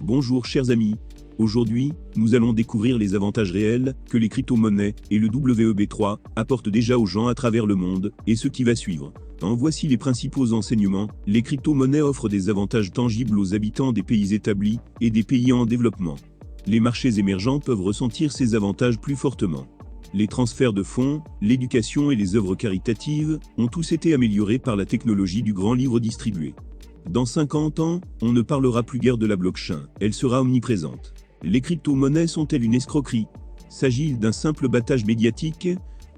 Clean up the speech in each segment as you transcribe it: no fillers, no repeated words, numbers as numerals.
Bonjour chers amis, aujourd'hui, nous allons découvrir les avantages réels que les crypto-monnaies et le WEB3 apportent déjà aux gens à travers le monde, et ce qui va suivre. En voici les principaux enseignements. Les crypto-monnaies offrent des avantages tangibles aux habitants des pays établis et des pays en développement. Les marchés émergents peuvent ressentir ces avantages plus fortement. Les transferts de fonds, l'éducation et les œuvres caritatives ont tous été améliorés par la technologie du grand livre distribué. Dans 50 ans, on ne parlera plus guère de la blockchain, elle sera omniprésente. Les crypto-monnaies sont-elles une escroquerie? S'agit-il d'un simple battage médiatique?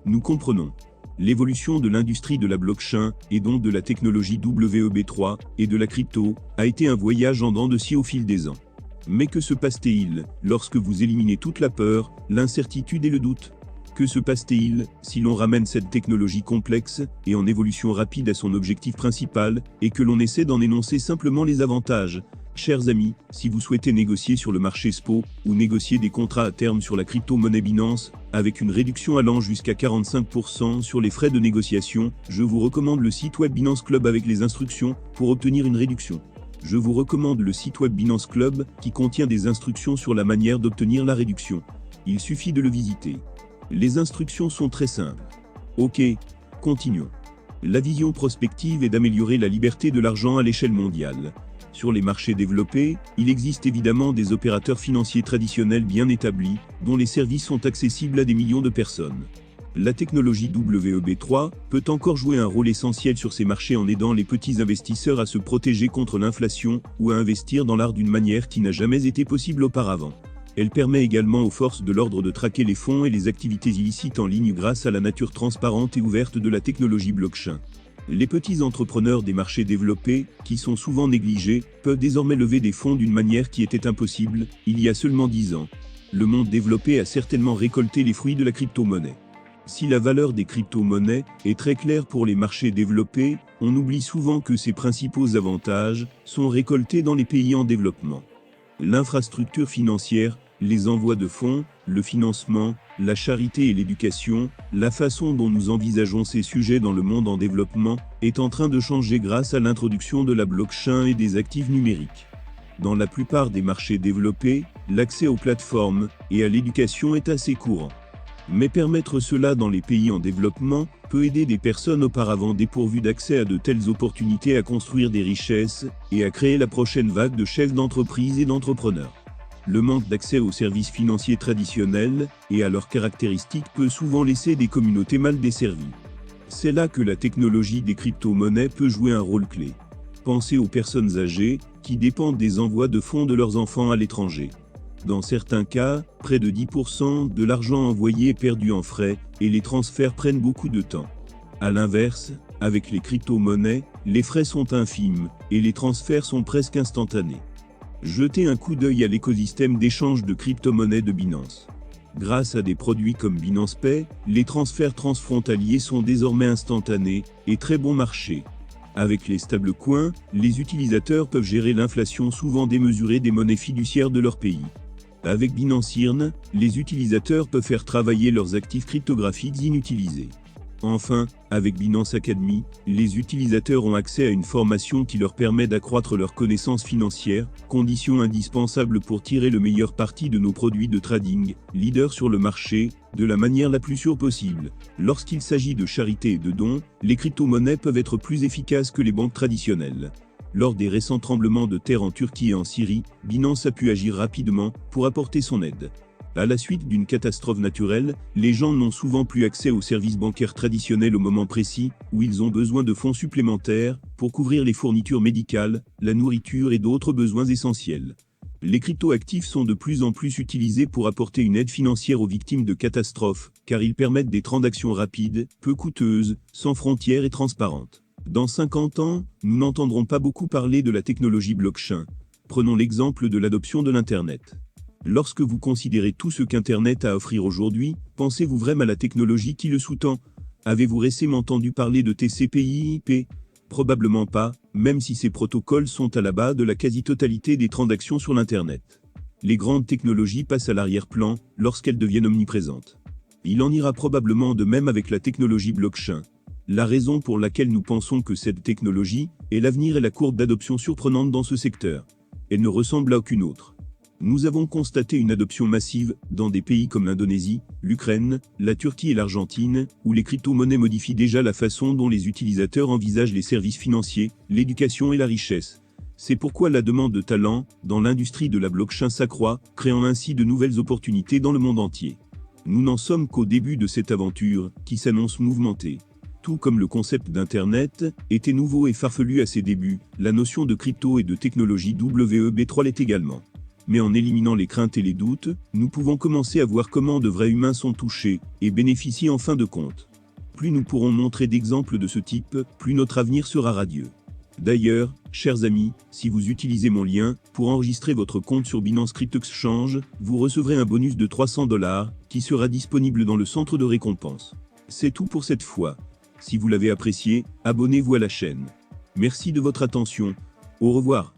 Nous comprenons. L'évolution de l'industrie de la blockchain, et donc de la technologie WEB3 et de la crypto, a été un voyage en dents de scie au fil des ans. Mais que se passe-t-il lorsque vous éliminez toute la peur, l'incertitude et le doute? Que se passe-t-il si l'on ramène cette technologie complexe et en évolution rapide à son objectif principal et que l'on essaie d'en énoncer simplement les avantages? Chers amis, si vous souhaitez négocier sur le marché SPO ou négocier des contrats à terme sur la crypto-monnaie Binance, avec une réduction allant jusqu'à 45% sur les frais de négociation, je vous recommande le site web Binance Club avec les instructions pour obtenir une réduction. Je vous recommande le site web Binance Club qui contient des instructions sur la manière d'obtenir la réduction. Il suffit de le visiter. Les instructions sont très simples. Ok, continuons. La vision prospective est d'améliorer la liberté de l'argent à l'échelle mondiale. Sur les marchés développés, il existe évidemment des opérateurs financiers traditionnels bien établis, dont les services sont accessibles à des millions de personnes. La technologie WEB3 peut encore jouer un rôle essentiel sur ces marchés en aidant les petits investisseurs à se protéger contre l'inflation ou à investir dans l'art d'une manière qui n'a jamais été possible auparavant. Elle permet également aux forces de l'ordre de traquer les fonds et les activités illicites en ligne grâce à la nature transparente et ouverte de la technologie blockchain. Les petits entrepreneurs des marchés développés, qui sont souvent négligés, peuvent désormais lever des fonds d'une manière qui était impossible il y a seulement 10 ans. Le monde développé a certainement récolté les fruits de la crypto-monnaie. Si la valeur des crypto-monnaies est très claire pour les marchés développés, on oublie souvent que ses principaux avantages sont récoltés dans les pays en développement. L'infrastructure financière, les envois de fonds, le financement, la charité et l'éducation, la façon dont nous envisageons ces sujets dans le monde en développement, est en train de changer grâce à l'introduction de la blockchain et des actifs numériques. Dans la plupart des marchés développés, l'accès aux plateformes et à l'éducation est assez courant. Mais permettre cela dans les pays en développement peut aider des personnes auparavant dépourvues d'accès à de telles opportunités à construire des richesses et à créer la prochaine vague de chefs d'entreprise et d'entrepreneurs. Le manque d'accès aux services financiers traditionnels et à leurs caractéristiques peut souvent laisser des communautés mal desservies. C'est là que la technologie des crypto-monnaies peut jouer un rôle clé. Pensez aux personnes âgées qui dépendent des envois de fonds de leurs enfants à l'étranger. Dans certains cas, près de 10% de l'argent envoyé est perdu en frais et les transferts prennent beaucoup de temps. A l'inverse, avec les crypto-monnaies, les frais sont infimes et les transferts sont presque instantanés. Jetez un coup d'œil à l'écosystème d'échange de crypto-monnaies de Binance. Grâce à des produits comme Binance Pay, les transferts transfrontaliers sont désormais instantanés et très bon marché. Avec les stablecoins, les utilisateurs peuvent gérer l'inflation souvent démesurée des monnaies fiduciaires de leur pays. Avec Binance Earn, les utilisateurs peuvent faire travailler leurs actifs cryptographiques inutilisés. Enfin, avec Binance Academy, les utilisateurs ont accès à une formation qui leur permet d'accroître leurs connaissances financières, condition indispensable pour tirer le meilleur parti de nos produits de trading, leaders sur le marché, de la manière la plus sûre possible. Lorsqu'il s'agit de charité et de dons, les crypto-monnaies peuvent être plus efficaces que les banques traditionnelles. Lors des récents tremblements de terre en Turquie et en Syrie, Binance a pu agir rapidement pour apporter son aide. À la suite d'une catastrophe naturelle, les gens n'ont souvent plus accès aux services bancaires traditionnels au moment précis où ils ont besoin de fonds supplémentaires pour couvrir les fournitures médicales, la nourriture et d'autres besoins essentiels. Les cryptoactifs sont de plus en plus utilisés pour apporter une aide financière aux victimes de catastrophes, car ils permettent des transactions rapides, peu coûteuses, sans frontières et transparentes. Dans 50 ans, nous n'entendrons pas beaucoup parler de la technologie blockchain. Prenons l'exemple de l'adoption de l'Internet. Lorsque vous considérez tout ce qu'Internet a à offrir aujourd'hui, pensez-vous vraiment à la technologie qui le sous-tend? Avez-vous récemment entendu parler de TCP/IP? Probablement pas, même si ces protocoles sont à la base de la quasi-totalité des transactions sur l'Internet. Les grandes technologies passent à l'arrière-plan lorsqu'elles deviennent omniprésentes. Il en ira probablement de même avec la technologie blockchain. La raison pour laquelle nous pensons que cette technologie est l'avenir est la courbe d'adoption surprenante dans ce secteur. Elle ne ressemble à aucune autre. Nous avons constaté une adoption massive dans des pays comme l'Indonésie, l'Ukraine, la Turquie et l'Argentine, où les crypto-monnaies modifient déjà la façon dont les utilisateurs envisagent les services financiers, l'éducation et la richesse. C'est pourquoi la demande de talents dans l'industrie de la blockchain s'accroît, créant ainsi de nouvelles opportunités dans le monde entier. Nous n'en sommes qu'au début de cette aventure, qui s'annonce mouvementée. Tout comme le concept d'Internet était nouveau et farfelu à ses débuts, la notion de crypto et de technologie Web3 l'est également. Mais en éliminant les craintes et les doutes, nous pouvons commencer à voir comment de vrais humains sont touchés et bénéficient en fin de compte. Plus nous pourrons montrer d'exemples de ce type, plus notre avenir sera radieux. D'ailleurs, chers amis, si vous utilisez mon lien pour enregistrer votre compte sur Binance Crypto Exchange, vous recevrez un bonus de $300 qui sera disponible dans le centre de récompense. C'est tout pour cette fois. Si vous l'avez apprécié, abonnez-vous à la chaîne. Merci de votre attention. Au revoir.